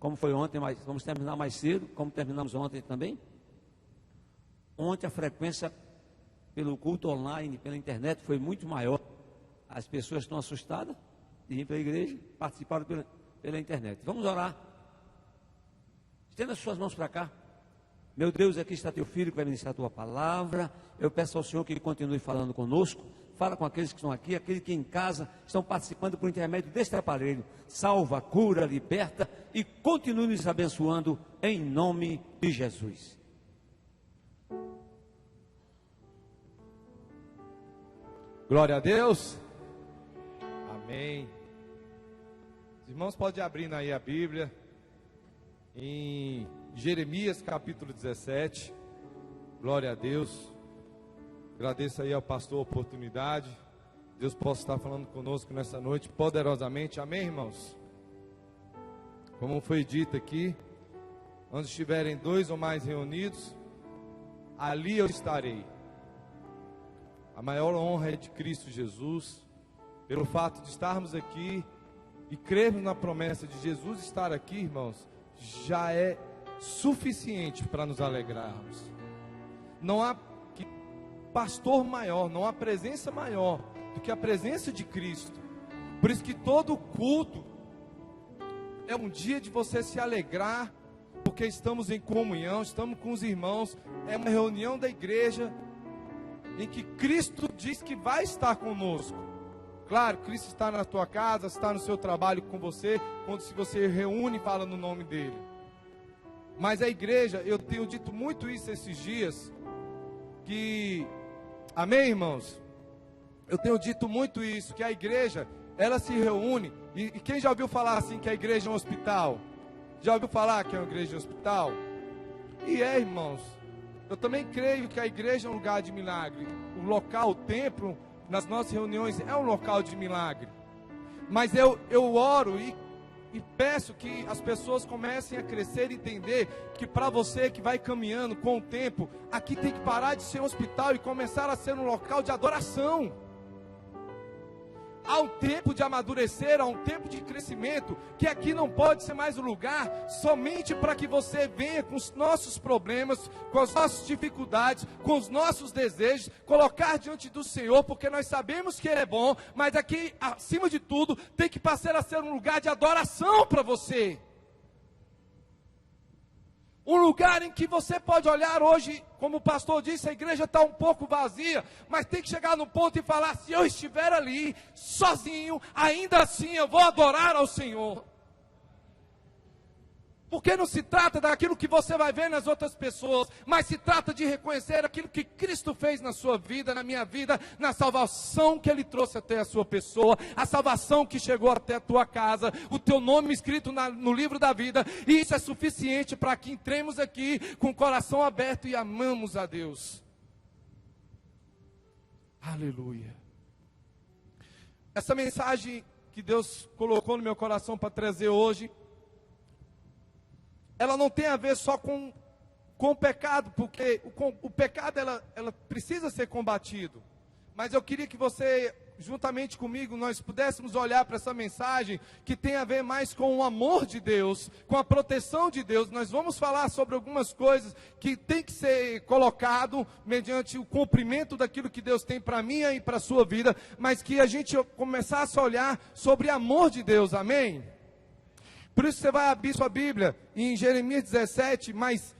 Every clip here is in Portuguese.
como foi ontem, mas vamos terminar mais cedo, como terminamos ontem também. Ontem a frequência pelo culto online, pela internet, foi muito maior. As pessoas estão assustadas de ir para a igreja, participaram pela internet. Vamos orar. Estenda as suas mãos para cá. Meu Deus, aqui está teu filho que vai ministrar a tua palavra. Eu peço ao Senhor que ele continue falando conosco. Fala com aqueles que estão aqui, aqueles que em casa estão participando por intermédio deste aparelho. Salva, cura, liberta e continue nos abençoando em nome de Jesus. Glória a Deus. Amém. Os irmãos podem abrir aí a Bíblia em Jeremias capítulo 17. Glória a Deus. Agradeço aí ao pastor a oportunidade. Deus possa estar falando conosco nessa noite poderosamente. Amém, irmãos? Como foi dito aqui, onde estiverem 2 ou mais reunidos, ali eu estarei. A maior honra é de Cristo Jesus, pelo fato de estarmos aqui e crermos na promessa de Jesus estar aqui, irmãos, já é suficiente para nos alegrarmos. Não há pastor maior, não há presença maior do que a presença de Cristo. Por isso que todo culto é um dia de você se alegrar, porque estamos em comunhão, estamos com os irmãos, é uma reunião da igreja, em que Cristo diz que vai estar conosco. Claro, Cristo está na tua casa, está no seu trabalho com você, quando se você reúne e fala no nome dele. Mas a igreja, eu tenho dito muito isso esses dias, que, amém, irmãos? Eu tenho dito muito isso, que a igreja, ela se reúne, e quem já ouviu falar assim, que a igreja é um hospital? Já ouviu falar que é uma igreja de hospital? E irmãos, eu também creio que a igreja é um lugar de milagre. O local, o templo, nas nossas reuniões é um local de milagre. Mas eu oro e peço que as pessoas comecem a crescer e entender que para você que vai caminhando com o tempo, aqui tem que parar de ser um hospital e começar a ser um local de adoração. Há um tempo de amadurecer, há um tempo de crescimento, que aqui não pode ser mais um lugar somente para que você venha com os nossos problemas, com as nossas dificuldades, com os nossos desejos, colocar diante do Senhor, porque nós sabemos que Ele é bom, mas aqui, acima de tudo, tem que passar a ser um lugar de adoração para você. Um lugar em que você pode olhar hoje, como o pastor disse, a igreja está um pouco vazia, mas tem que chegar no ponto e falar, se eu estiver ali, sozinho, ainda assim eu vou adorar ao Senhor. Porque não se trata daquilo que você vai ver nas outras pessoas, mas se trata de reconhecer aquilo que Cristo fez na sua vida, na minha vida, na salvação que Ele trouxe até a sua pessoa, a salvação que chegou até a tua casa, o teu nome escrito no livro da vida, e isso é suficiente para que entremos aqui com o coração aberto e amamos a Deus. Aleluia. Essa mensagem que Deus colocou no meu coração para trazer hoje, ela não tem a ver só com o pecado, porque o pecado ela precisa ser combatido. Mas eu queria que você, juntamente comigo, nós pudéssemos olhar para essa mensagem que tem a ver mais com o amor de Deus, com a proteção de Deus. Nós vamos falar sobre algumas coisas que tem que ser colocado mediante o cumprimento daquilo que Deus tem para mim e para a sua vida, mas que a gente começasse a olhar sobre o amor de Deus, amém? Por isso você vai abrir sua Bíblia em Jeremias 17, mas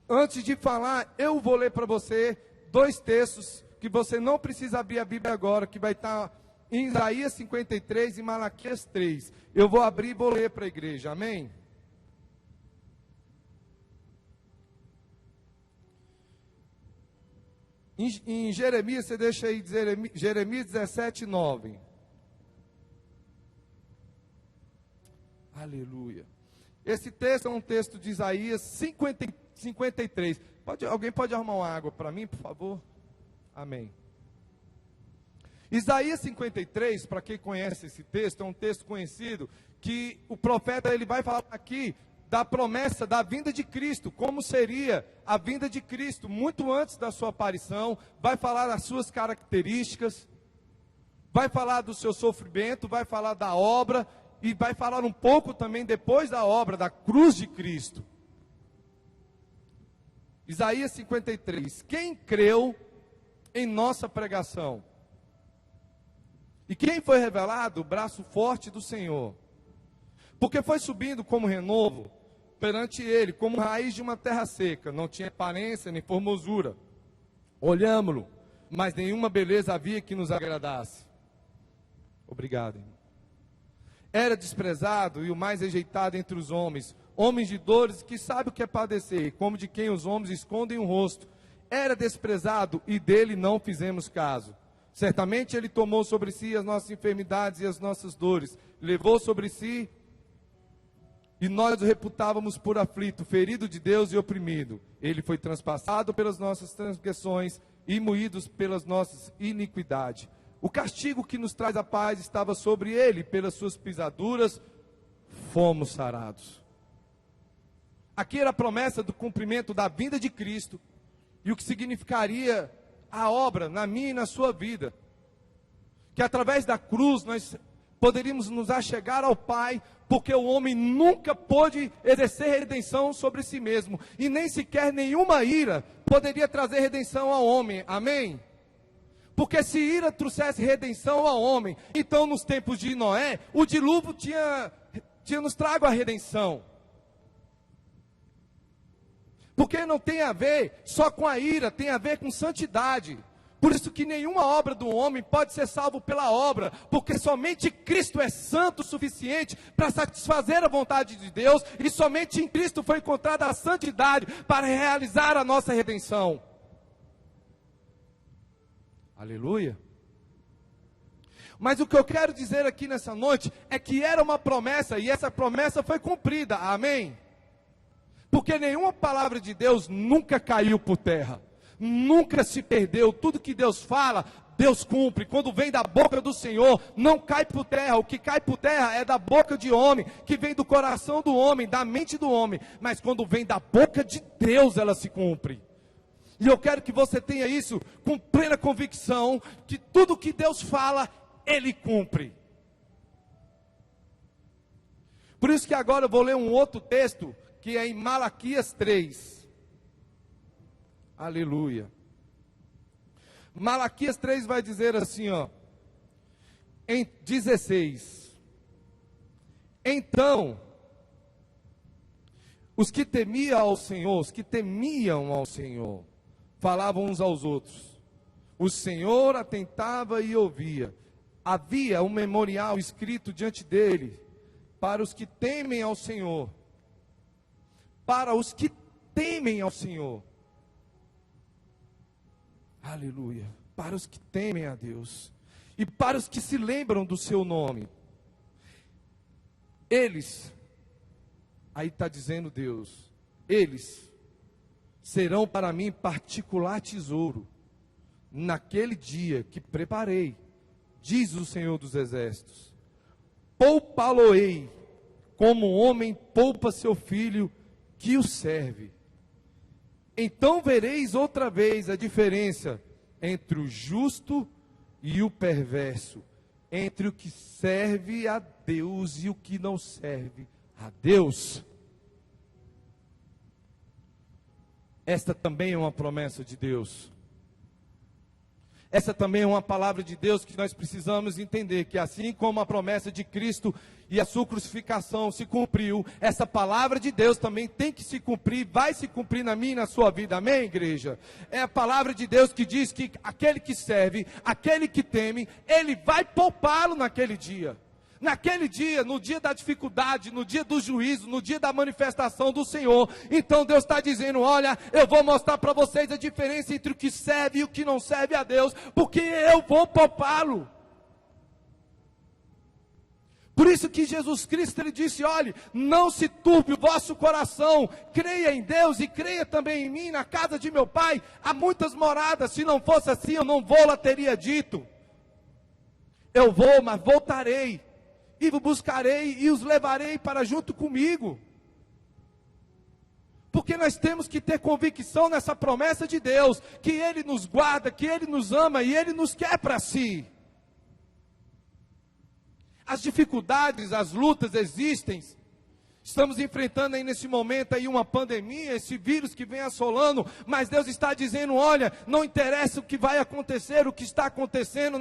antes de falar, eu vou ler para você 2 textos que você não precisa abrir a Bíblia agora, que vai estar em Isaías 53 e Malaquias 3. Eu vou abrir e vou ler para a igreja, amém? Em Jeremias, você deixa aí Jeremias 17, 9. Aleluia. Esse texto é um texto de Isaías 53. Alguém pode arrumar uma água para mim, por favor? Amém. Isaías 53, para quem conhece esse texto, é um texto conhecido, que o profeta ele vai falar aqui da promessa da vinda de Cristo, como seria a vinda de Cristo, muito antes da sua aparição, vai falar das suas características, vai falar do seu sofrimento, vai falar da obra, e vai falar um pouco também depois da obra da cruz de Cristo. Isaías 53, quem creu em nossa pregação? E quem foi revelado? O braço forte do Senhor. Porque foi subindo como renovo perante ele, como raiz de uma terra seca, não tinha aparência nem formosura. Olhámo-lo, mas nenhuma beleza havia que nos agradasse. Obrigado, irmão. Era desprezado e o mais rejeitado entre os homens, homens de dores, que sabe o que é padecer, como de quem os homens escondem o rosto. Era desprezado e dele não fizemos caso. Certamente ele tomou sobre si as nossas enfermidades e as nossas dores, levou sobre si, e nós o reputávamos por aflito, ferido de Deus e oprimido. Ele foi transpassado pelas nossas transgressões e moídos pelas nossas iniquidades. O castigo que nos traz a paz estava sobre ele, pelas suas pisaduras fomos sarados. Aqui era a promessa do cumprimento da vinda de Cristo e o que significaria a obra na minha e na sua vida. Que através da cruz nós poderíamos nos achegar ao Pai, porque o homem nunca pôde exercer redenção sobre si mesmo, e nem sequer nenhuma ira poderia trazer redenção ao homem, amém? Porque se ira trouxesse redenção ao homem, então nos tempos de Noé, o dilúvio tinha nos trago a redenção. Porque não tem a ver só com a ira, tem a ver com santidade. Por isso que nenhuma obra do homem pode ser salvo pela obra, porque somente Cristo é santo o suficiente para satisfazer a vontade de Deus, e somente em Cristo foi encontrada a santidade para realizar a nossa redenção. Aleluia. Mas o que eu quero dizer aqui nessa noite é que era uma promessa, e essa promessa foi cumprida, amém? Porque nenhuma palavra de Deus nunca caiu por terra, nunca se perdeu. Tudo que Deus fala, Deus cumpre. Quando vem da boca do Senhor, não cai por terra. O que cai por terra é da boca de homem, que vem do coração do homem, da mente do homem. Mas quando vem da boca de Deus, ela se cumpre. E eu quero que você tenha isso com plena convicção, que tudo que Deus fala, Ele cumpre. Por isso que agora eu vou ler um outro texto, que é em Malaquias 3. Aleluia. Malaquias 3 vai dizer assim, ó, em 16. Então, os que temiam ao Senhor, falavam uns aos outros. O Senhor atentava e ouvia. Havia um memorial escrito diante dele, para os que temem ao Senhor. Para os que temem ao Senhor. Aleluia. Para os que temem a Deus. E para os que se lembram do seu nome. Eles, aí está dizendo Deus, eles serão para mim particular tesouro, naquele dia que preparei, diz o Senhor dos Exércitos. Poupá-lo-ei, como um homem poupa seu filho que o serve. Então vereis outra vez a diferença entre o justo e o perverso, entre o que serve a Deus e o que não serve a Deus. Esta também é uma promessa de Deus. Essa também é uma palavra de Deus que nós precisamos entender, que assim como a promessa de Cristo e a sua crucificação se cumpriu, essa palavra de Deus também tem que se cumprir, vai se cumprir na minha e na sua vida, amém, igreja? É a palavra de Deus que diz que aquele que serve, aquele que teme, Ele vai poupá-lo naquele dia. Naquele dia, no dia da dificuldade, no dia do juízo, no dia da manifestação do Senhor. Então Deus está dizendo, olha, eu vou mostrar para vocês a diferença entre o que serve e o que não serve a Deus, porque eu vou poupá-lo. Por isso que Jesus Cristo, Ele disse, olhe, não se turbe o vosso coração, creia em Deus e creia também em mim. Na casa de meu Pai há muitas moradas, se não fosse assim eu não vou lá, teria dito. Eu vou, mas voltarei. E vos buscarei e os levarei para junto comigo. Porque nós temos que ter convicção nessa promessa de Deus, que Ele nos guarda, que Ele nos ama e Ele nos quer para si. As dificuldades, as lutas existem. Estamos enfrentando aí nesse momento aí uma pandemia, esse vírus que vem assolando, mas Deus está dizendo, olha, não interessa o que vai acontecer, o que está acontecendo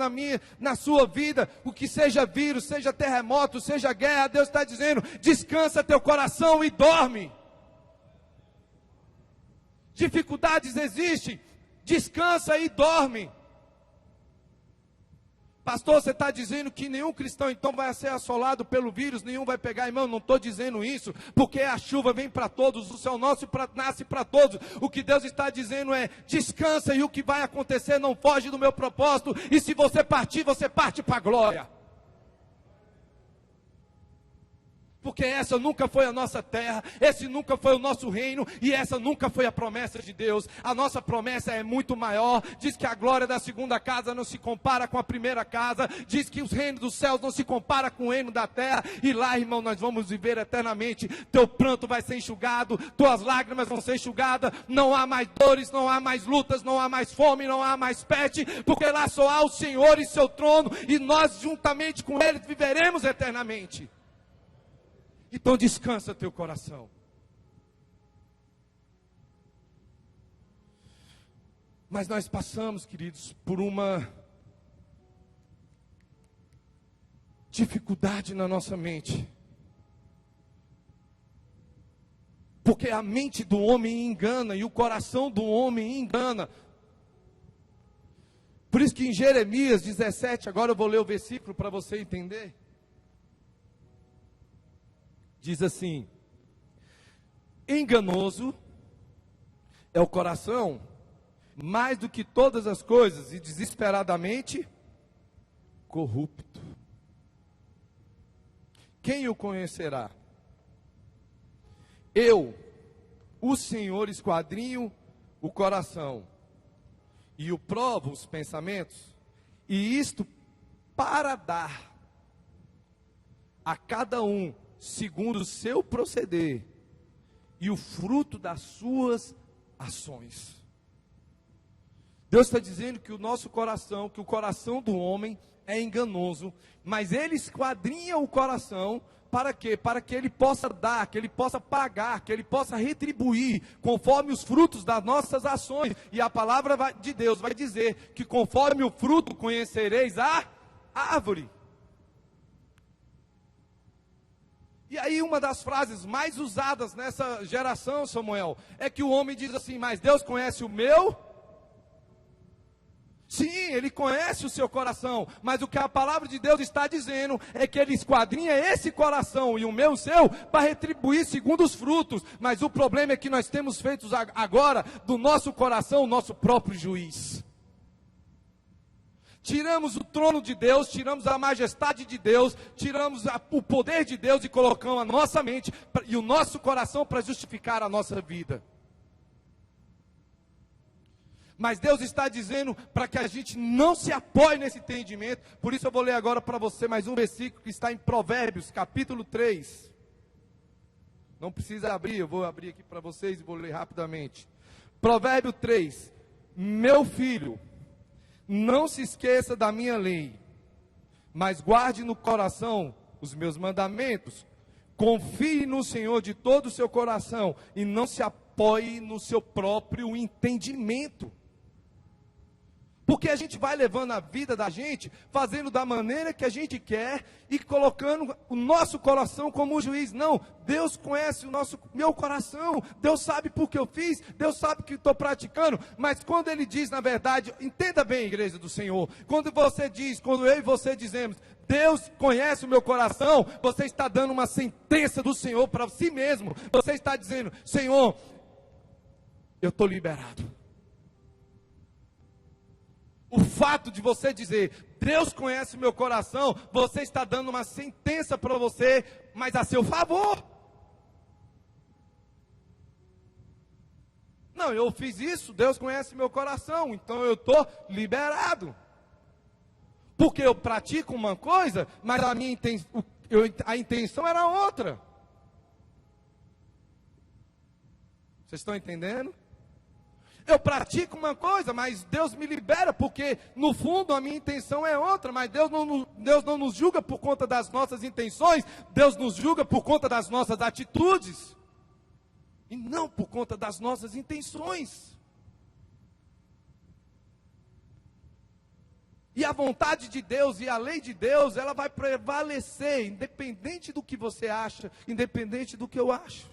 na sua vida, o que seja vírus, seja terremoto, seja guerra, Deus está dizendo, descansa teu coração e dorme. Dificuldades existem, descansa e dorme. Pastor, você está dizendo que nenhum cristão então vai ser assolado pelo vírus, nenhum vai pegar, irmão, não estou dizendo isso, porque a chuva vem para todos, o céu nasce para todos. O que Deus está dizendo é, descansa e o que vai acontecer não foge do meu propósito, e se você parte para a glória. Porque essa nunca foi a nossa terra, esse nunca foi o nosso reino, e essa nunca foi a promessa de Deus. A nossa promessa é muito maior, diz que a glória da segunda casa não se compara com a primeira casa, diz que os reinos dos céus não se compara com o reino da terra, e lá, irmão, nós vamos viver eternamente. Teu pranto vai ser enxugado, tuas lágrimas vão ser enxugadas, não há mais dores, não há mais lutas, não há mais fome, não há mais peste, porque lá só há o Senhor e seu trono, e nós juntamente com Ele viveremos eternamente. Então descansa teu coração. Mas nós passamos, queridos, por uma dificuldade na nossa mente. Porque a mente do homem engana e o coração do homem engana. Por isso que em Jeremias 17, agora eu vou ler o versículo para você entender. Diz assim, enganoso é o coração, mais do que todas as coisas, e desesperadamente corrupto. Quem o conhecerá? Eu, o Senhor, esquadrinho o coração, e o provo os pensamentos, e isto para dar a cada um segundo o seu proceder e o fruto das suas ações. Deus está dizendo que o nosso coração, que o coração do homem é enganoso, mas Ele esquadrinha o coração para quê? Para que Ele possa dar, que Ele possa pagar, que Ele possa retribuir, conforme os frutos das nossas ações. E a palavra de Deus vai dizer que conforme o fruto conhecereis a árvore. E aí uma das frases mais usadas nessa geração, Samuel, é que o homem diz assim, mas Deus conhece o meu? Sim, Ele conhece o seu coração, mas o que a palavra de Deus está dizendo é que Ele esquadrinha esse coração e o meu, o seu, para retribuir segundo os frutos. Mas o problema é que nós temos feito agora do nosso coração o nosso próprio juiz. Tiramos o trono de Deus, tiramos a majestade de Deus, tiramos o poder de Deus e colocamos a nossa mente e o nosso coração para justificar a nossa vida. Mas Deus está dizendo para que a gente não se apoie nesse entendimento. Por isso eu vou ler agora para você mais um versículo que está em Provérbios, capítulo 3. Não precisa abrir, eu vou abrir aqui para vocês e vou ler rapidamente. Provérbio 3. Meu filho, não se esqueça da minha lei, mas guarde no coração os meus mandamentos. Confie no Senhor de todo o seu coração e não se apoie no seu próprio entendimento. Porque a gente vai levando a vida da gente, fazendo da maneira que a gente quer e colocando o nosso coração como juiz. Não, Deus conhece meu coração, Deus sabe por que eu fiz, Deus sabe que estou praticando. Mas quando Ele diz, na verdade, entenda bem, igreja do Senhor, quando eu e você dizemos, Deus conhece o meu coração, você está dando uma sentença do Senhor para si mesmo. Você está dizendo, Senhor, eu estou liberado. O fato de você dizer, Deus conhece o meu coração, você está dando uma sentença para você, mas a seu favor. Não, eu fiz isso, Deus conhece meu coração, então eu estou liberado. Porque eu pratico uma coisa, mas a intenção era outra. Vocês estão entendendo? Eu pratico uma coisa, mas Deus me libera, porque no fundo a minha intenção é outra, mas Deus não nos julga por conta das nossas intenções, Deus nos julga por conta das nossas atitudes, e não por conta das nossas intenções. E a vontade de Deus e a lei de Deus, ela vai prevalecer, independente do que você acha, independente do que eu acho.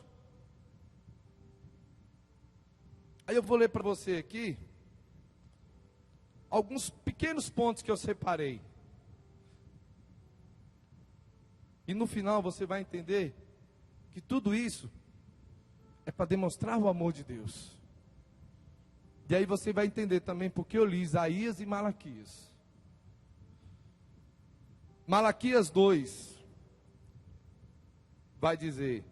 Aí eu vou ler para você aqui alguns pequenos pontos que eu separei. E no final você vai entender que tudo isso é para demonstrar o amor de Deus. E aí você vai entender também porque eu li Isaías e Malaquias. Malaquias 2 vai dizer: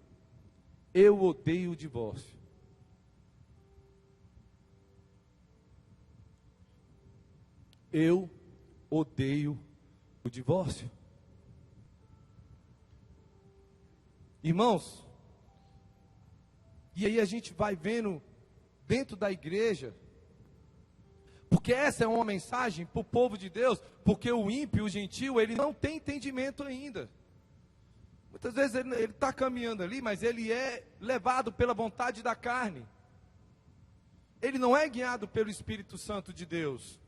eu odeio o divórcio. Eu odeio o divórcio. Irmãos, e aí a gente vai vendo dentro da igreja, porque essa é uma mensagem para o povo de Deus, porque o ímpio, o gentil, ele não tem entendimento ainda. Muitas vezes ele está caminhando ali, mas ele é levado pela vontade da carne. Ele não é guiado pelo Espírito Santo de Deus.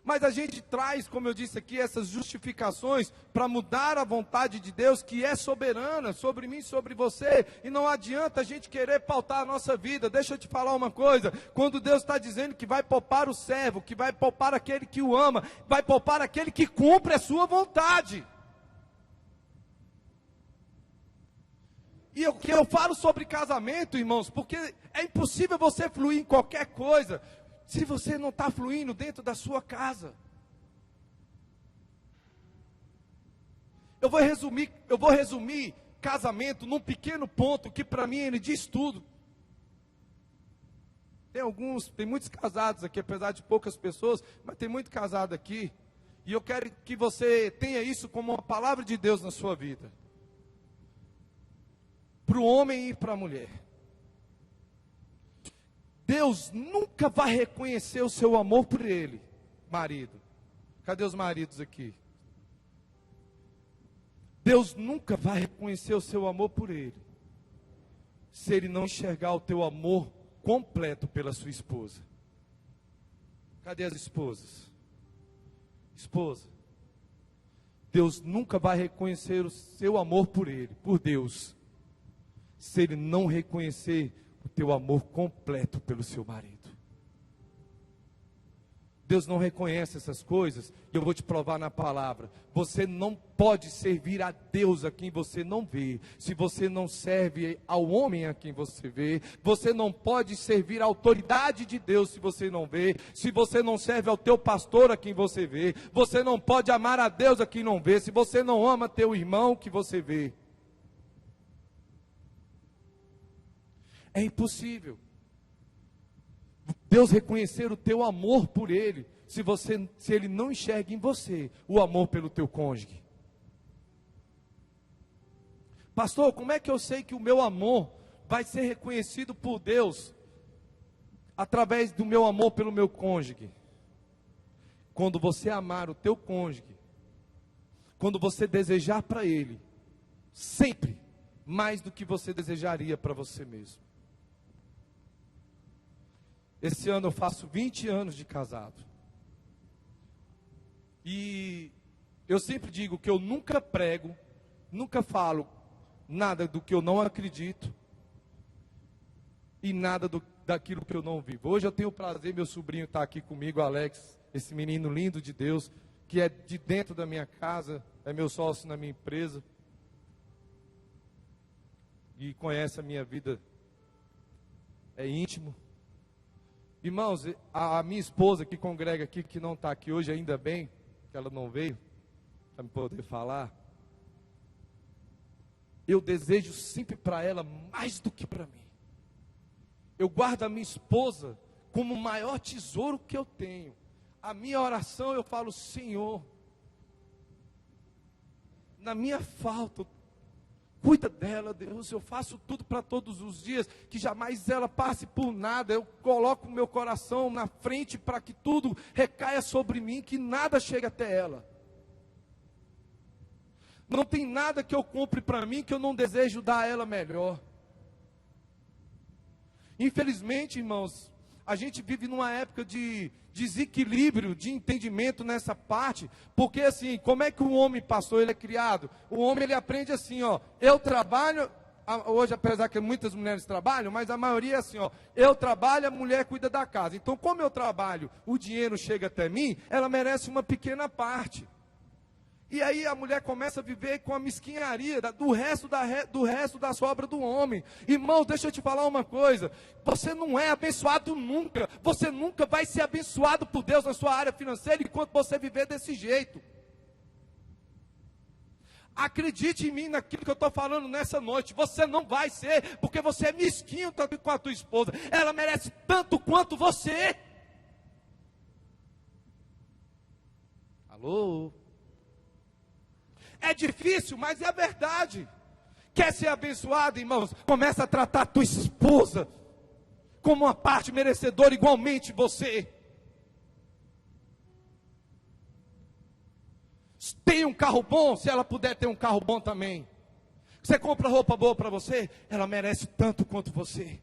Mas a gente traz, como eu disse aqui, essas justificações para mudar a vontade de Deus, que é soberana sobre mim, sobre você. E não adianta a gente querer pautar a nossa vida. Deixa eu te falar uma coisa: quando Deus está dizendo que vai poupar o servo, que vai poupar aquele que o ama, vai poupar aquele que cumpre a sua vontade. E eu falo sobre casamento, irmãos, porque é impossível você fluir em qualquer coisa se você não está fluindo dentro da sua casa. Eu vou resumir casamento num pequeno ponto que para mim ele diz tudo. Tem muitos casados aqui, apesar de poucas pessoas, mas tem muito casado aqui. E eu quero que você tenha isso como uma palavra de Deus na sua vida. Para o homem e para a mulher. Deus nunca vai reconhecer o seu amor por ele, marido. Cadê os maridos aqui? Deus nunca vai reconhecer o seu amor por ele, se ele não enxergar o teu amor completo pela sua esposa. Cadê as esposas? Esposa, Deus nunca vai reconhecer o seu amor por ele, por Deus, se ele não reconhecer o teu amor completo pelo seu marido. Deus não reconhece essas coisas, e eu vou te provar na palavra. Você não pode servir a Deus a quem você não vê, se você não serve ao homem a quem você vê. Você não pode servir a autoridade de Deus se você não vê, se você não serve ao teu pastor a quem você vê. Você não pode amar a Deus a quem não vê, se você não ama teu irmão que você vê. É impossível Deus reconhecer o teu amor por Ele, se Ele não enxerga em você o amor pelo teu cônjuge. Pastor, como é que eu sei que o meu amor vai ser reconhecido por Deus através do meu amor pelo meu cônjuge? Quando você amar o teu cônjuge, quando você desejar para ele sempre mais do que você desejaria para você mesmo. Esse ano eu faço 20 anos de casado. E eu sempre digo que eu nunca prego, nunca falo nada do que eu não acredito e nada daquilo que eu não vivo. Hoje eu tenho o prazer, meu sobrinho está aqui comigo, Alex, esse menino lindo de Deus, que é de dentro da minha casa, é meu sócio na minha empresa e conhece a minha vida, é íntimo. Irmãos, a minha esposa que congrega aqui, que não está aqui hoje, ainda bem que ela não veio, para me poder falar. Eu desejo sempre para ela mais do que para mim. Eu guardo a minha esposa como o maior tesouro que eu tenho. A minha oração eu falo: Senhor, na minha falta, Cuida dela, Deus, eu faço tudo para todos os dias, que jamais ela passe por nada. Eu coloco o meu coração na frente para que tudo recaia sobre mim, que nada chegue até ela. Não tem nada que eu compre para mim que eu não desejo dar a ela melhor. Infelizmente, irmãos, a gente vive numa época de desequilíbrio, de entendimento nessa parte, porque assim, como é que o homem, pastor, ele é criado? O homem, ele aprende assim, ó, eu trabalho, hoje apesar que muitas mulheres trabalham, mas a maioria é assim, ó, eu trabalho, a mulher cuida da casa. Então, como eu trabalho, o dinheiro chega até mim, ela merece uma pequena parte. E aí a mulher começa a viver com a mesquinharia do resto da sobra do homem. Irmão, deixa eu te falar uma coisa. Você não é abençoado nunca. Você nunca vai ser abençoado por Deus na sua área financeira enquanto você viver desse jeito. Acredite em mim naquilo que eu estou falando nessa noite. Você não vai ser, porque você é mesquinho tanto com a tua esposa. Ela merece tanto quanto você. Alô? É difícil, mas é a verdade. Quer ser abençoado, irmãos? Começa a tratar a tua esposa como uma parte merecedora igualmente você. Tem um carro bom, se ela puder ter um carro bom também. Você compra roupa boa para você, ela merece tanto quanto você.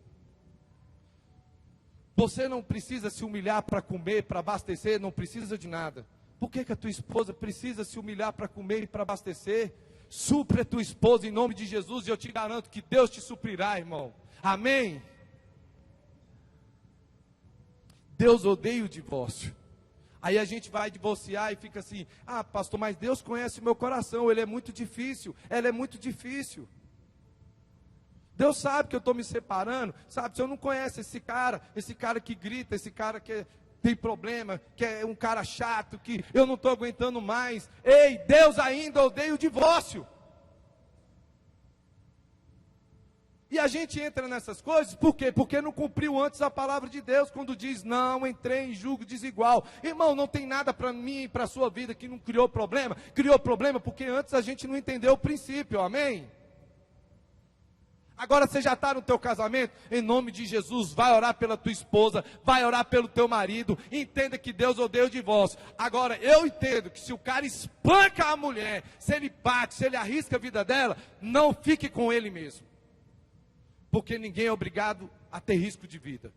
Você não precisa se humilhar para comer, para abastecer, não precisa de nada. Por que a tua esposa precisa se humilhar para comer e para abastecer? Supre a tua esposa em nome de Jesus e eu te garanto que Deus te suprirá, irmão. Amém? Deus odeia o divórcio. Aí a gente vai divorciar e fica assim, ah pastor, mas Deus conhece o meu coração, ele é muito difícil, ela é muito difícil. Deus sabe que eu estou me separando, sabe, se eu não conheço esse cara que grita, esse cara que tem problema, que é um cara chato, que eu não estou aguentando mais. Ei, Deus ainda odeia o divórcio. E a gente entra nessas coisas, por quê? Porque não cumpriu antes a palavra de Deus, quando diz, não entrei em julgo desigual. Irmão, não tem nada para mim e para a sua vida que não criou problema porque antes a gente não entendeu o princípio, amém? Agora você já está no teu casamento, em nome de Jesus, vai orar pela tua esposa, vai orar pelo teu marido, entenda que Deus odeia o divórcio. Agora, eu entendo que se o cara espanca a mulher, se ele bate, se ele arrisca a vida dela, não fique com ele mesmo. Porque ninguém é obrigado a ter risco de vida.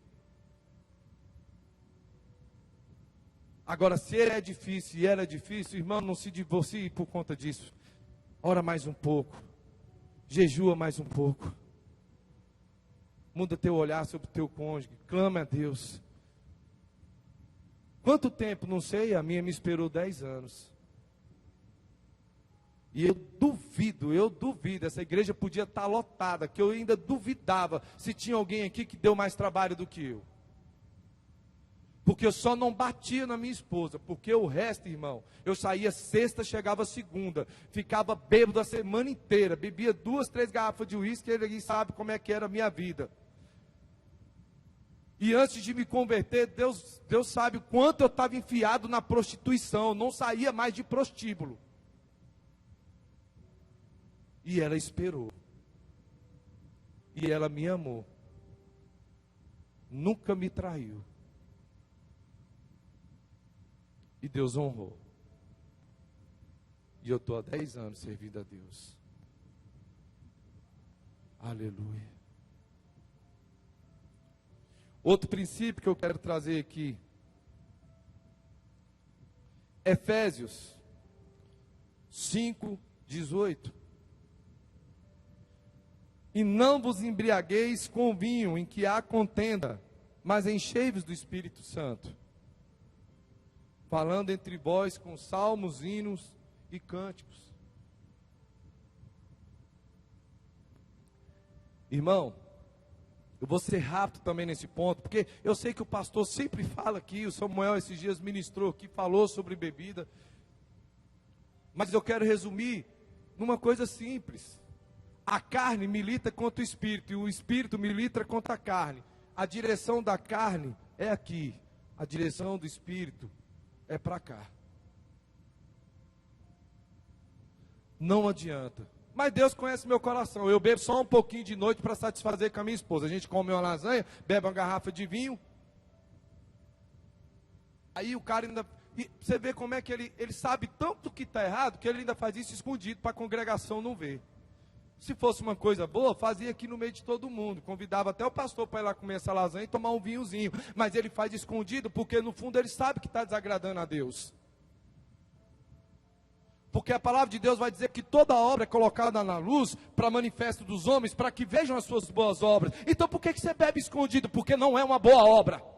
Agora, se ele é difícil e ela é difícil, irmão, não se divorcie por conta disso. Ora mais um pouco, jejua mais um pouco. Muda teu olhar sobre o teu cônjuge, clama a Deus. Quanto tempo? Não sei, a minha me esperou 10 anos. E eu duvido, essa igreja podia estar lotada, que eu ainda duvidava se tinha alguém aqui que deu mais trabalho do que eu. Porque eu só não batia na minha esposa, porque o resto, irmão, eu saía sexta, chegava segunda, ficava bêbado a semana inteira, bebia 2, 3 garrafas de uísque, ele sabe como é que era a minha vida. E antes de me converter, Deus sabe o quanto eu estava enfiado na prostituição, eu não saía mais de prostíbulo. E ela esperou. E ela me amou. Nunca me traiu. E Deus honrou. E eu estou há 10 anos servindo a Deus. Aleluia. Outro princípio que eu quero trazer aqui. Efésios 5:18. E não vos embriagueis com vinho em que há contenda, mas enchei-vos do Espírito Santo, falando entre vós com salmos, hinos e cânticos. Irmão, eu vou ser rápido também nesse ponto, porque eu sei que o pastor sempre fala aqui, o Samuel esses dias ministrou aqui, falou sobre bebida, mas eu quero resumir numa coisa simples. A carne milita contra o espírito, e o espírito milita contra a carne. A direção da carne é aqui, a direção do espírito é para cá. Não adianta. Mas Deus conhece meu coração. Eu bebo só um pouquinho de noite para satisfazer com a minha esposa. A gente come uma lasanha, bebe uma garrafa de vinho. Aí o cara ainda... E você vê como é que ele sabe tanto que está errado, que ele ainda faz isso escondido para a congregação não ver. Se fosse uma coisa boa, fazia aqui no meio de todo mundo. Convidava até o pastor para ir lá comer essa lasanha e tomar um vinhozinho. Mas ele faz escondido porque no fundo ele sabe que está desagradando a Deus. Porque a palavra de Deus vai dizer que toda obra é colocada na luz para manifesto dos homens, para que vejam as suas boas obras. Então por que você bebe escondido? Porque não é uma boa obra.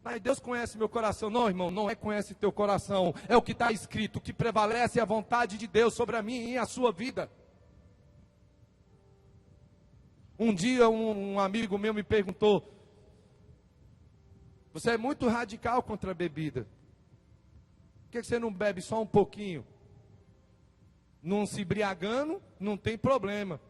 Mas Deus conhece meu coração. Não, irmão, não é conhece teu coração. É o que está escrito. O que prevalece é a vontade de Deus sobre a minha e a sua vida. Um dia um amigo meu me perguntou: você é muito radical contra a bebida. Por que você não bebe só um pouquinho? Não se embriagando, não tem problema.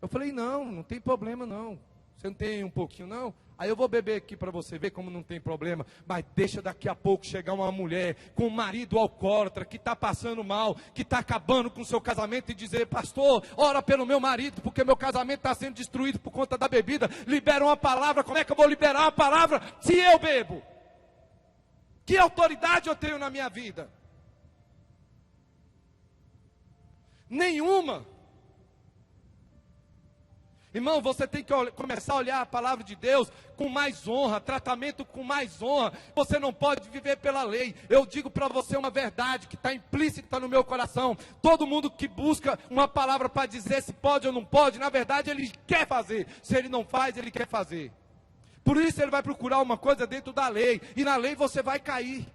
Eu falei, não tem problema não. Você não tem um pouquinho não? Aí eu vou beber aqui para você ver como não tem problema. Mas deixa daqui a pouco chegar uma mulher com um marido alcoólatra, que está passando mal, que está acabando com o seu casamento e dizer: pastor, ora pelo meu marido, porque meu casamento está sendo destruído por conta da bebida. Libera uma palavra. Como é que eu vou liberar uma palavra se eu bebo? Que autoridade eu tenho na minha vida? Nenhuma. Irmão, você tem que começar a olhar a palavra de Deus com mais honra, tratamento com mais honra. Você não pode viver pela lei. Eu digo para você uma verdade que está implícita no meu coração. Todo mundo que busca uma palavra para dizer se pode ou não pode, na verdade ele quer fazer. Se ele não faz, ele quer fazer. Por isso ele vai procurar uma coisa dentro da lei. E na lei você vai cair.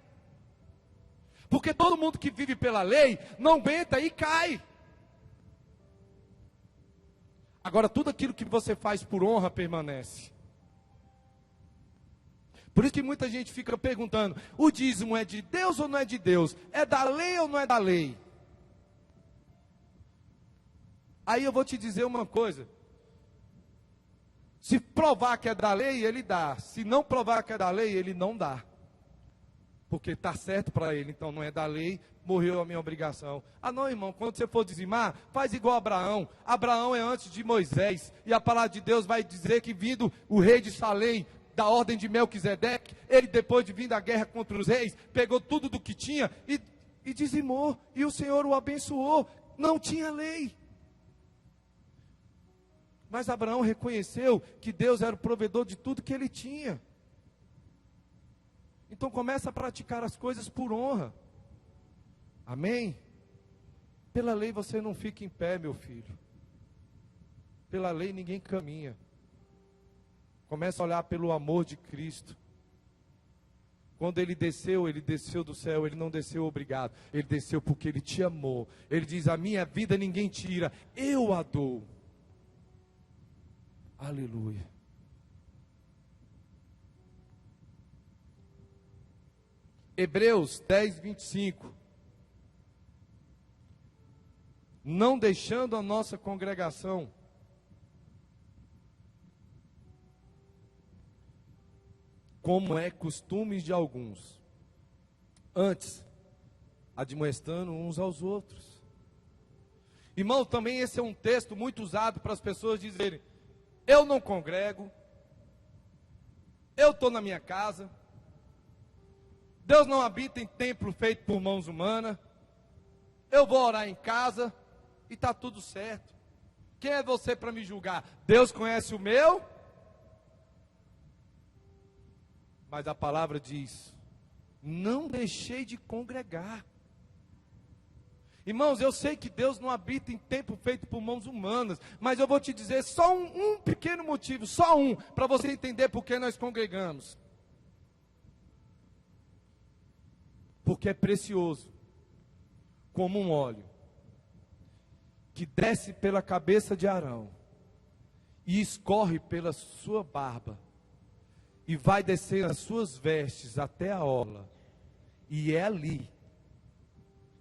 Porque todo mundo que vive pela lei não aguenta e cai. Agora, tudo aquilo que você faz por honra permanece. Por isso que muita gente fica perguntando: o dízimo é de Deus ou não é de Deus? É da lei ou não é da lei? Aí eu vou te dizer uma coisa. Se provar que é da lei, ele dá. Se não provar que é da lei, ele não dá. Porque está certo para ele, então não é da lei, morreu a minha obrigação. Ah não, irmão, quando você for dizimar, faz igual Abraão. Abraão é antes de Moisés, e a palavra de Deus vai dizer que vindo o rei de Salém, da ordem de Melquisedeque, ele depois de vir da guerra contra os reis, pegou tudo do que tinha e dizimou, e o Senhor o abençoou. Não tinha lei. Mas Abraão reconheceu que Deus era o provedor de tudo que ele tinha. Então começa a praticar as coisas por honra. Amém? Pela lei você não fica em pé, meu filho. Pela lei ninguém caminha. Começa a olhar pelo amor de Cristo. Quando ele desceu do céu, ele não desceu obrigado. Ele desceu porque ele te amou. Ele diz: a minha vida ninguém tira, eu a dou. Aleluia. Hebreus 10, 25. Não deixando a nossa congregação, como é costume de alguns, antes, admoestando uns aos outros. Irmão, também esse é um texto muito usado para as pessoas dizerem: eu não congrego, eu estou na minha casa, Deus não habita em templo feito por mãos humanas, eu vou orar em casa e está tudo certo. Quem é você para me julgar? Deus conhece o meu. Mas a palavra diz: não deixei de congregar. Irmãos, eu sei que Deus não habita em templo feito por mãos humanas, mas eu vou te dizer só um pequeno motivo, só um, para você entender por que nós congregamos. Porque é precioso, como um óleo, que desce pela cabeça de Arão, e escorre pela sua barba, e vai descer as suas vestes até a orla, e é ali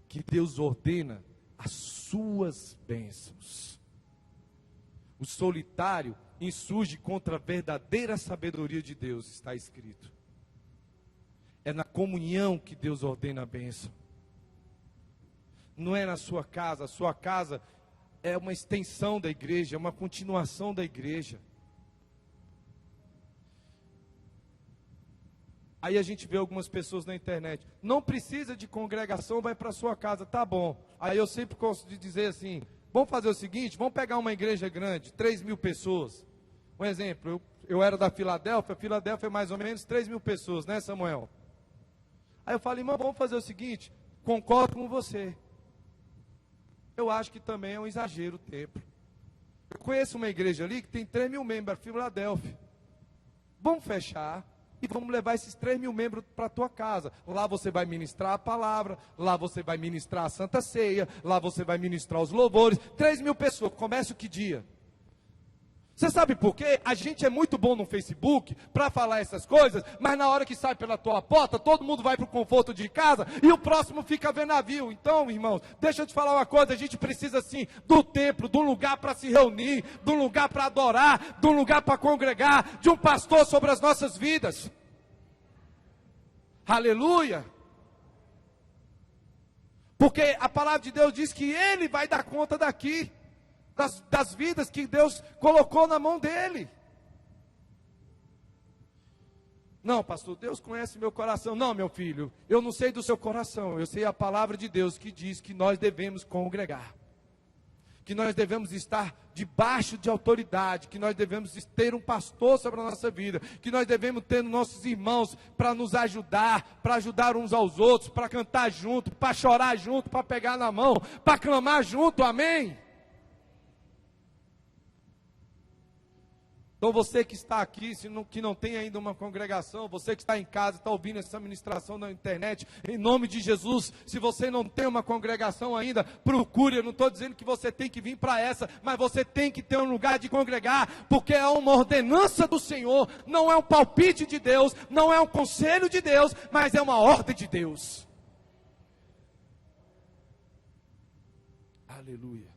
que Deus ordena as suas bênçãos. O solitário insurge contra a verdadeira sabedoria de Deus, está escrito. É na comunhão que Deus ordena a bênção. não é na sua casa. A sua casa é uma extensão da igreja, é uma continuação da igreja. Aí a gente vê algumas pessoas na internet, não precisa de congregação, vai para sua casa, tá bom. Aí eu sempre gosto de dizer assim, vamos fazer o seguinte, vamos pegar uma igreja grande, 3.000 pessoas. Um exemplo, eu era da Filadélfia é mais ou menos 3.000 pessoas, né, Samuel? Aí eu falei, irmão, vamos fazer o seguinte, concordo com você. Eu acho que também é um exagero o templo. Eu conheço uma igreja ali que tem 3.000 membros, Filadélfia. Vamos fechar e vamos levar esses 3.000 membros para a tua casa. Lá você vai ministrar a palavra, lá você vai ministrar a Santa Ceia, lá você vai ministrar os louvores. 3.000 pessoas, começa o que dia? Você sabe por quê? A gente é muito bom no Facebook para falar essas coisas, mas na hora que sai pela tua porta, todo mundo vai para o conforto de casa e o próximo fica vendo navio. Então, irmãos, deixa eu te falar uma coisa, a gente precisa sim do templo, de um lugar para se reunir, de um lugar para adorar, de um lugar para congregar, de um pastor sobre as nossas vidas. Aleluia! Porque a palavra de Deus diz que Ele vai dar conta daqui. Das vidas que Deus colocou na mão dele. Não, pastor, Deus conhece meu coração. Não, meu filho, eu não sei do seu coração, eu sei a palavra de Deus que diz que nós devemos congregar, que nós devemos estar debaixo de autoridade, que nós devemos ter um pastor sobre a nossa vida, que nós devemos ter nossos irmãos para nos ajudar, para ajudar uns aos outros, para cantar junto, para chorar junto, para pegar na mão, para clamar junto, amém? Então você que está aqui, que não tem ainda uma congregação, você que está em casa, está ouvindo essa ministração na internet, em nome de Jesus, se você não tem uma congregação ainda, procure, eu não estou dizendo que você tem que vir para essa, mas você tem que ter um lugar de congregar, porque é uma ordenança do Senhor, não é um palpite de Deus, não é um conselho de Deus, mas é uma ordem de Deus. Aleluia.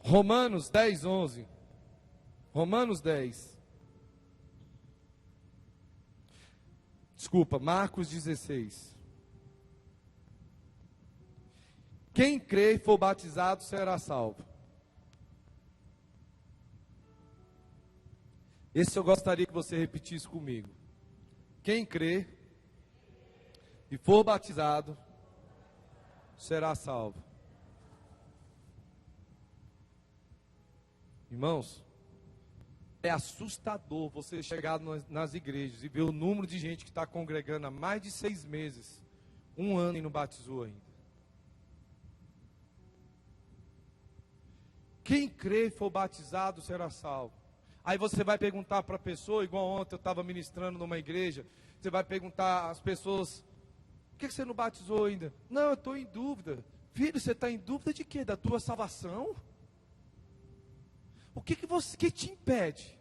Romanos 10, 11. Romanos 10. Desculpa, Marcos 16. Quem crê e for batizado será salvo. Esse eu gostaria que você repetisse comigo. Quem crê e for batizado será salvo. Irmãos, é assustador você chegar nas igrejas e ver o número de gente que está congregando há mais de 6 meses, 1 ano e não batizou ainda. Quem crê e for batizado será salvo. Aí você vai perguntar para a pessoa, igual ontem eu estava ministrando numa igreja, você vai perguntar às pessoas, por que você não batizou ainda? Não, eu estou em dúvida. Filho, você está em dúvida de quê? Da tua salvação? O que te impede?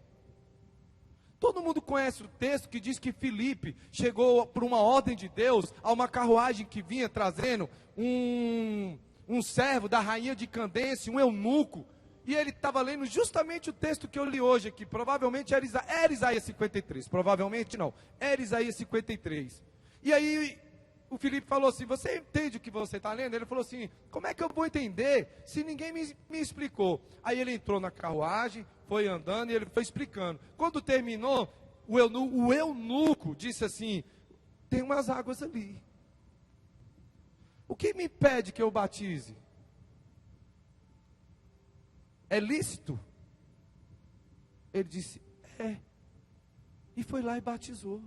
Todo mundo conhece o texto que diz que Filipe chegou por uma ordem de Deus a uma carruagem que vinha trazendo um servo da rainha de Candência, um eunuco, e ele estava lendo justamente o texto que eu li hoje aqui, provavelmente era Isaías 53, provavelmente não, era Isaías 53, e aí o Filipe falou assim, você entende o que você está lendo? Ele falou assim, como é que eu vou entender se ninguém me explicou? Aí ele entrou na carruagem, foi andando e ele foi explicando. Quando terminou, o eunuco disse assim, tem umas águas ali. O que me impede que eu batize? É lícito? Ele disse, é. E foi lá e batizou.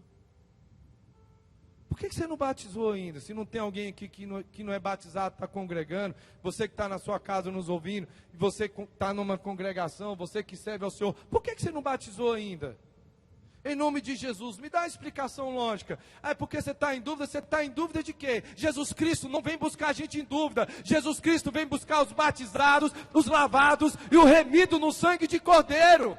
Por que você não batizou ainda? Se não tem alguém aqui que não é batizado, está congregando, você que está na sua casa nos ouvindo, você que está numa congregação, você que serve ao Senhor, por que você não batizou ainda? Em nome de Jesus, me dá uma explicação lógica. É porque você está em dúvida de quê? Jesus Cristo não vem buscar a gente em dúvida. Jesus Cristo vem buscar os batizados, os lavados e o remido no sangue de Cordeiro.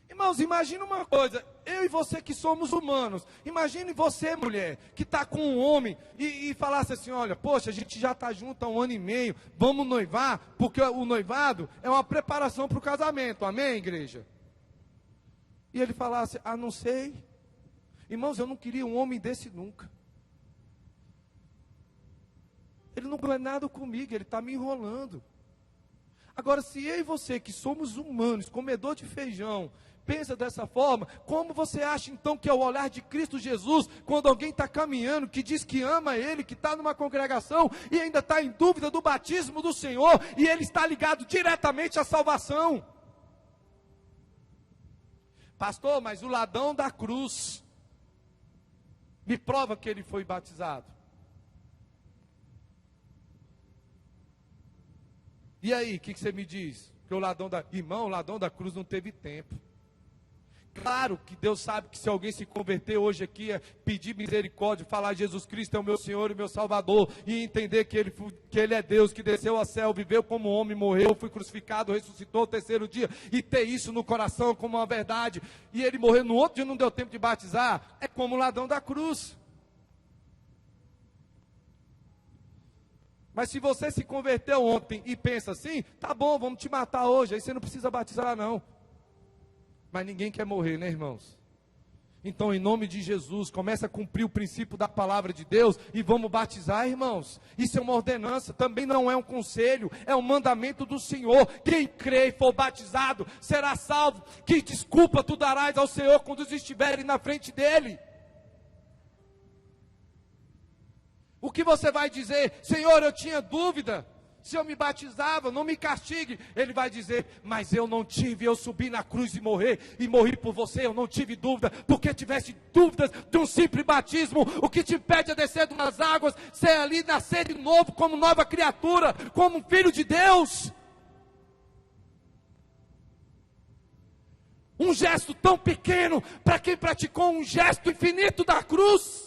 Irmãos, imagina uma coisa. eu e você que somos humanos, imagine você, mulher, que está com um homem e falasse assim, olha, poxa, a gente já está junto há 1 ano e meio, vamos noivar, porque o noivado é uma preparação para o casamento, amém, igreja? E ele falasse, não sei. Irmãos, eu não queria um homem desse nunca. Ele não ganha nada comigo, ele está me enrolando. Agora, se eu e você, que somos humanos, comedor de feijão, pensa dessa forma, como você acha então que é o olhar de Cristo Jesus, quando alguém está caminhando, que diz que ama Ele, que está numa congregação, e ainda está em dúvida do batismo do Senhor, e ele está ligado diretamente à salvação? Pastor, mas o ladrão da cruz, me prova que ele foi batizado. E aí, o que você me diz? Que o ladrão da cruz não teve tempo. Claro que Deus sabe que se alguém se converter hoje aqui, pedir misericórdia, falar Jesus Cristo é o meu Senhor e meu Salvador, e entender que Ele é Deus, que desceu ao céu, viveu como homem, morreu, foi crucificado, ressuscitou ao 3º dia, e ter isso no coração como uma verdade, e ele morreu no outro dia, não deu tempo de batizar, é como o ladrão da cruz. Mas se você se converteu ontem e pensa assim, tá bom, vamos te matar hoje, aí você não precisa batizar não. Mas ninguém quer morrer, né, irmãos? Então, em nome de Jesus, começa a cumprir o princípio da palavra de Deus e vamos batizar, irmãos. Isso é uma ordenança, também não é um conselho, é um mandamento do Senhor. Quem crê e for batizado será salvo. Que desculpa tu darás ao Senhor quando estiverem na frente dEle? O que você vai dizer? Senhor, eu tinha dúvida, se eu me batizava, não me castigue. Ele vai dizer, mas eu não tive, eu subi na cruz e morri por você, eu não tive dúvida, porque tivesse dúvidas de um simples batismo, o que te impede a descer das águas, ser ali, nascer de novo, como nova criatura, como um filho de Deus. Um gesto tão pequeno, para quem praticou um gesto infinito da cruz.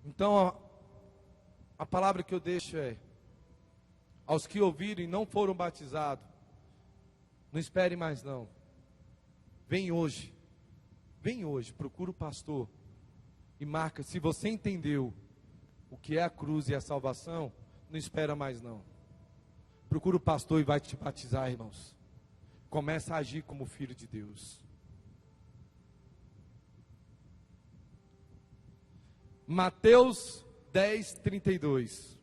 Então, a palavra que eu deixo é, aos que ouviram e não foram batizados, não espere mais não, vem hoje, procura o pastor, e marca, se você entendeu o que é a cruz e a salvação, não espera mais não, procura o pastor e vai te batizar, irmãos, começa a agir como filho de Deus. Mateus 10:32.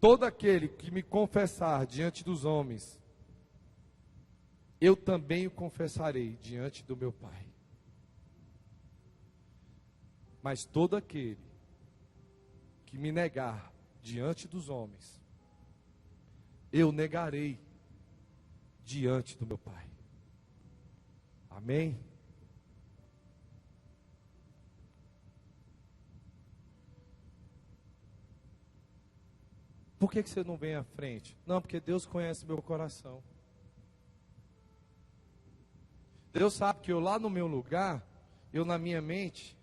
Todo aquele que me confessar diante dos homens, eu também o confessarei diante do meu Pai. Mas todo aquele que me negar diante dos homens, eu negarei diante do meu Pai. Amém? Por que você não vem à frente? Não, porque Deus conhece meu coração. Deus sabe que eu lá no meu lugar, eu na minha mente,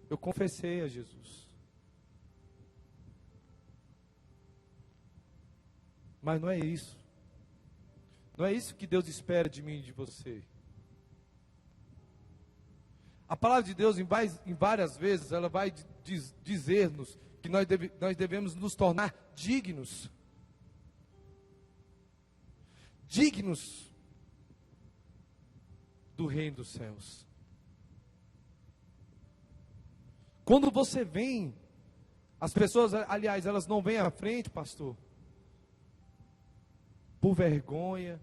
eu confessei a Jesus. Mas não é isso. Não é isso que Deus espera de mim e de você. A palavra de Deus, em várias vezes, ela vai dizer-nos que nós devemos nos tornar dignos. Dignos do reino dos céus. Quando você vem, as pessoas, aliás, elas não vêm à frente, pastor, por vergonha,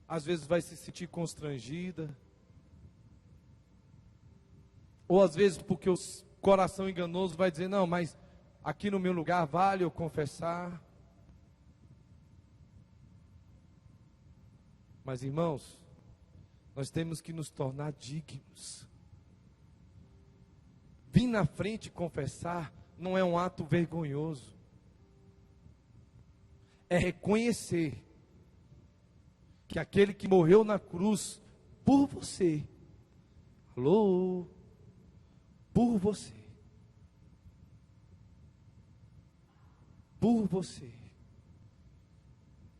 às vezes vai se sentir constrangida, ou às vezes porque o coração enganoso vai dizer, não, mas aqui no meu lugar vale eu confessar. Mas irmãos, nós temos que nos tornar dignos. Vir na frente confessar não é um ato vergonhoso. É reconhecer que aquele que morreu na cruz por você Alô? Por você. Por você.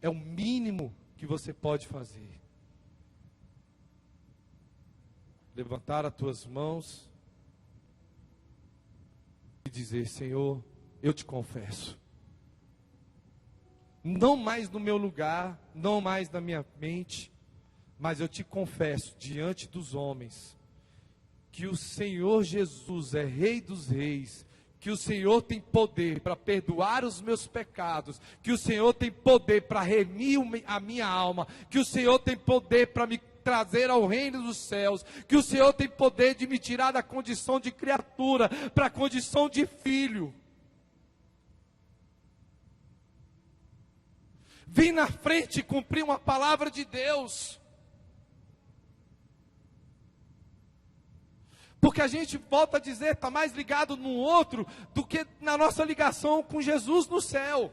É o mínimo que você pode fazer. Levantar as tuas mãos e dizer: Senhor, eu te confesso. Não mais no meu lugar, não mais na minha mente, mas eu te confesso diante dos homens que o Senhor Jesus é Rei dos Reis, que o Senhor tem poder para perdoar os meus pecados, que o Senhor tem poder para remir a minha alma, que o Senhor tem poder para me trazer ao reino dos céus, que o Senhor tem poder de me tirar da condição de criatura para a condição de filho. Vim na frente cumprir uma palavra de Deus. Porque a gente volta a dizer, está mais ligado no outro do que na nossa ligação com Jesus no céu.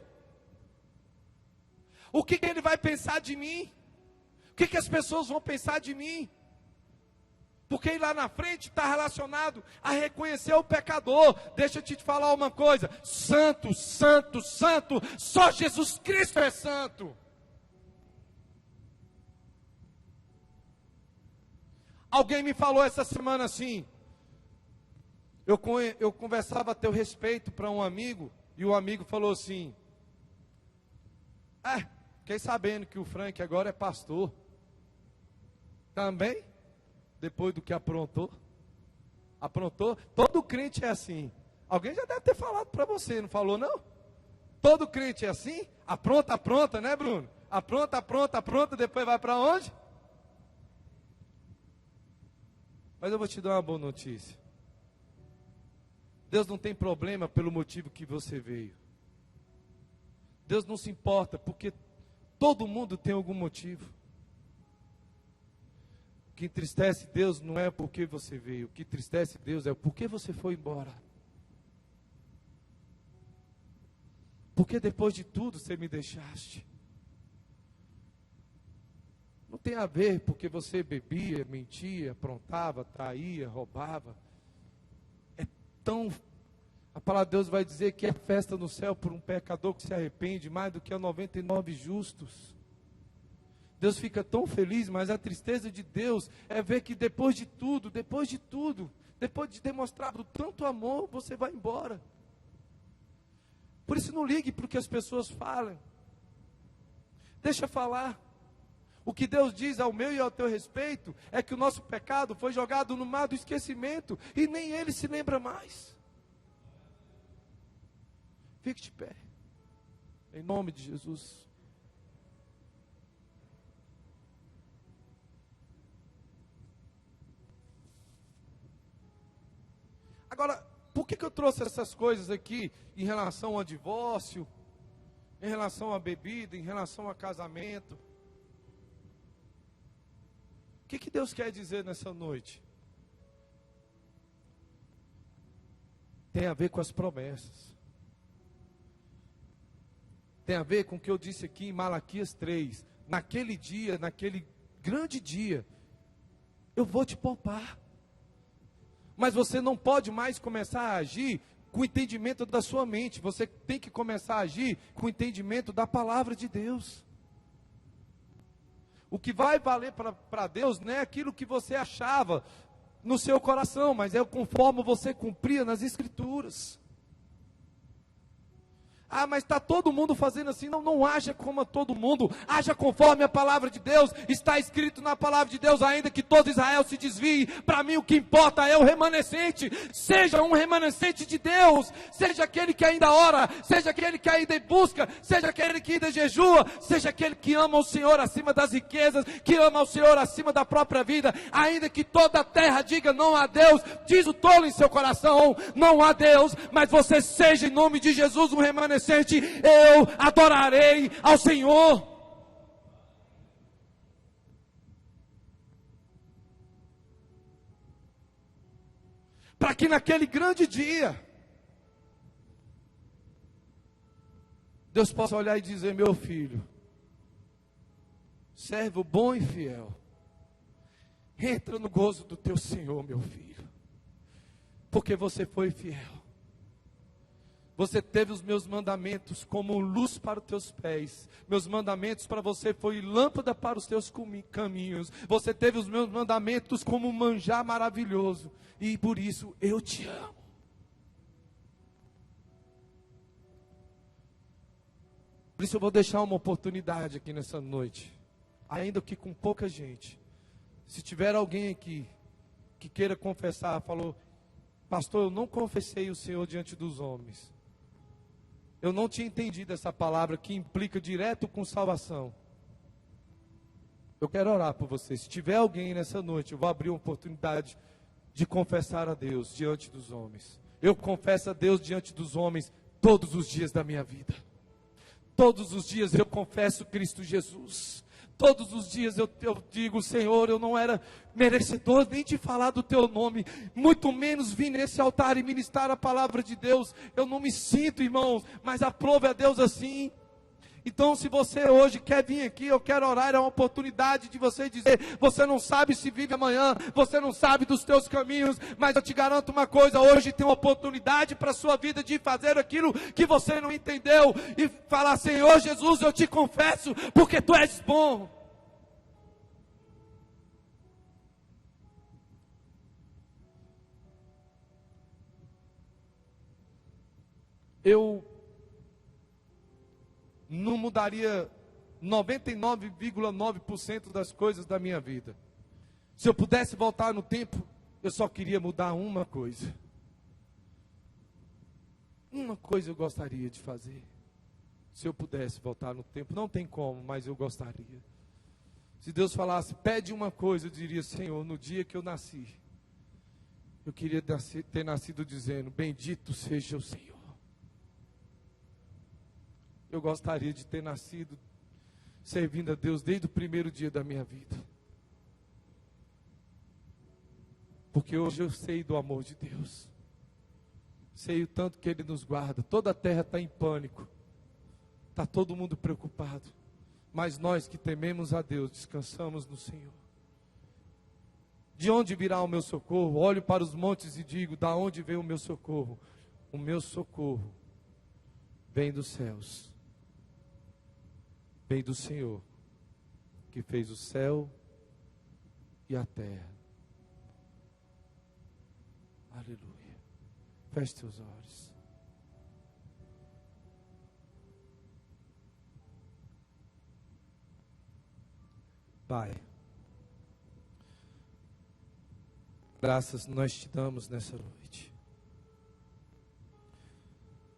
O que ele vai pensar de mim? O que as pessoas vão pensar de mim? Porque lá na frente está relacionado a reconhecer o pecador. Deixa eu te falar uma coisa: santo, santo, santo, só Jesus Cristo é santo. Alguém me falou essa semana assim, eu conversava a teu respeito para um amigo, e o amigo falou assim: fiquei sabendo que o Frank agora é pastor. Também? Depois do que aprontou? Todo crente é assim. Alguém já deve ter falado para você, não falou não? Todo crente é assim? Apronta, né, Bruno? Apronta, depois vai para onde? Mas eu vou te dar uma boa notícia. Deus não tem problema pelo motivo que você veio. Deus não se importa, porque todo mundo tem algum motivo. O que entristece Deus não é porque você veio. O que entristece Deus é o porquê você foi embora. Porque depois de tudo você me deixaste. Não tem a ver porque você bebia, mentia, aprontava, traía, roubava. A palavra de Deus vai dizer que é festa no céu por um pecador que se arrepende mais do que a 99 justos. Deus fica tão feliz, mas a tristeza de Deus é ver que depois de tudo, depois de demonstrar tanto amor, você vai embora. Por isso não ligue para o que as pessoas falam. Deixa falar. O que Deus diz ao meu e ao teu respeito é que o nosso pecado foi jogado no mar do esquecimento e nem ele se lembra mais. Fique de pé, em nome de Jesus. Agora, por que eu trouxe essas coisas aqui em relação ao divórcio, em relação à bebida, em relação a casamento? O que Deus quer dizer nessa noite? Tem a ver com as promessas. Tem a ver com o que eu disse aqui em Malaquias 3. Naquele dia, naquele grande dia, eu vou te poupar. Mas você não pode mais começar a agir com o entendimento da sua mente. Você tem que começar a agir com o entendimento da palavra de Deus. O que vai valer para Deus não é aquilo que você achava no seu coração, mas é conforme você cumpria nas Escrituras. Mas está todo mundo fazendo assim. Não haja como todo mundo, haja conforme a palavra de Deus. Está escrito na palavra de Deus: ainda que todo Israel se desvie, para mim o que importa é o remanescente. Seja um remanescente de Deus, seja aquele que ainda ora, seja aquele que ainda busca, seja aquele que ainda jejua, seja aquele que ama o Senhor acima das riquezas, que ama o Senhor acima da própria vida. Ainda que toda a terra diga não há Deus, diz o tolo em seu coração, não há Deus, mas você seja em nome de Jesus um remanescente. Eu adorarei ao Senhor. Para que naquele grande dia Deus possa olhar e dizer: meu filho, servo bom e fiel, Entra no gozo do teu Senhor, meu filho, porque você foi fiel. Você teve os meus mandamentos como luz para os teus pés. Meus mandamentos para você foi lâmpada para os teus caminhos. Você teve os meus mandamentos como um manjar maravilhoso. E por isso eu te amo. Por isso eu vou deixar uma oportunidade aqui nessa noite. Ainda que com pouca gente. Se tiver alguém aqui que queira confessar, falou: pastor, eu não confessei o Senhor diante dos homens. Eu não tinha entendido essa palavra que implica direto com salvação. Eu quero orar por você. Se tiver alguém nessa noite, eu vou abrir uma oportunidade de confessar a Deus diante dos homens. Eu confesso a Deus diante dos homens todos os dias da minha vida. Todos os dias eu confesso Cristo Jesus. Todos os dias eu digo: Senhor, eu não era merecedor nem de falar do teu nome, muito menos vir nesse altar e ministrar a palavra de Deus. Eu não me sinto, irmãos, mas aprove a Deus assim. Então, se você hoje quer vir aqui, eu quero orar, é uma oportunidade de você dizer: você não sabe se vive amanhã, você não sabe dos teus caminhos, mas eu te garanto uma coisa: hoje tem uma oportunidade para a sua vida de fazer aquilo que você não entendeu, e falar: Senhor Jesus, eu te confesso, porque tu és bom. Eu não mudaria 99,9% das coisas da minha vida. Se eu pudesse voltar no tempo, eu só queria mudar uma coisa. Uma coisa eu gostaria de fazer. Se eu pudesse voltar no tempo, não tem como, mas eu gostaria. Se Deus falasse: pede uma coisa, eu diria: Senhor, no dia que eu nasci, eu queria ter nascido dizendo: bendito seja o Senhor. Eu gostaria de ter nascido servindo a Deus desde o primeiro dia da minha vida. Porque hoje eu sei do amor de Deus. Sei o tanto que Ele nos guarda. Toda a terra está em pânico. Está todo mundo preocupado. Mas nós que tememos a Deus, descansamos no Senhor. De onde virá o meu socorro? Olho para os montes e digo: da onde vem o meu socorro? O meu socorro vem dos céus. Vem do Senhor, que fez o céu e a terra. Aleluia. Feche teus olhos. Pai, graças nós te damos nessa noite.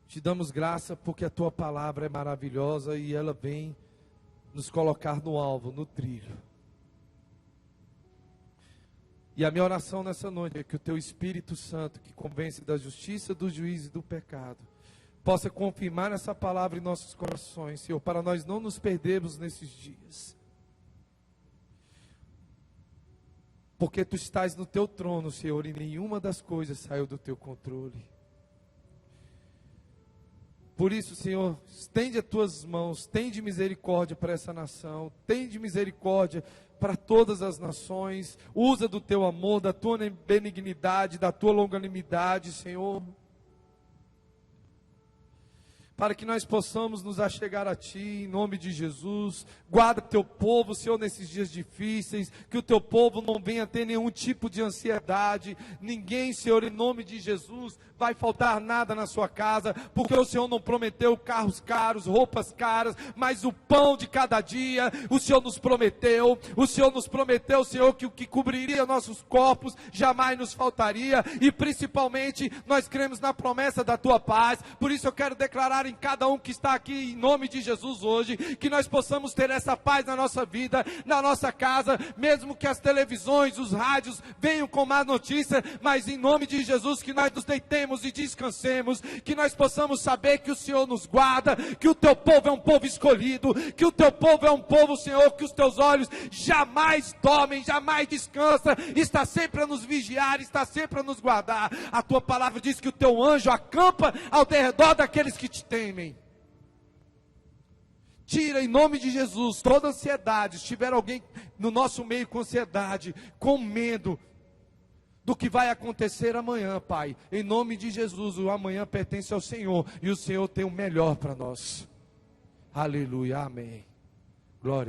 Te damos graça porque a tua palavra é maravilhosa e ela vem nos colocar no alvo, no trilho. E a minha oração nessa noite é que o teu Espírito Santo, que convence da justiça, do juízo e do pecado, possa confirmar essa palavra em nossos corações, Senhor, para nós não nos perdermos nesses dias. Porque tu estás no teu trono, Senhor, e nenhuma das coisas saiu do teu controle. Por isso, Senhor, estende as tuas mãos, tende misericórdia para essa nação, tende misericórdia para todas as nações, usa do teu amor, da tua benignidade, da tua longanimidade, Senhor, para que nós possamos nos achegar a Ti, em nome de Jesus. Guarda teu povo, Senhor, nesses dias difíceis, que o teu povo não venha ter nenhum tipo de ansiedade, ninguém, Senhor, em nome de Jesus, vai faltar nada na sua casa, porque o Senhor não prometeu carros caros, roupas caras, mas o pão de cada dia, o Senhor nos prometeu, Senhor, que o que cobriria nossos corpos, jamais nos faltaria, e principalmente, nós cremos na promessa da Tua paz. Por isso eu quero declarar em cada um que está aqui, em nome de Jesus hoje, que nós possamos ter essa paz na nossa vida, na nossa casa, mesmo que as televisões, os rádios venham com má notícia, mas em nome de Jesus que nós nos deitemos e descansemos, que nós possamos saber que o Senhor nos guarda, que o teu povo é um povo escolhido, que o teu povo é um povo, Senhor, que os teus olhos jamais dormem, jamais descansa, está sempre a nos vigiar, está sempre a nos guardar. A tua palavra diz que o teu anjo acampa ao redor daqueles que te temem. Tira em nome de Jesus toda ansiedade. Se tiver alguém no nosso meio com ansiedade, com medo do que vai acontecer amanhã, Pai. Em nome de Jesus, o amanhã pertence ao Senhor e o Senhor tem o melhor para nós. Aleluia, amém. Glória.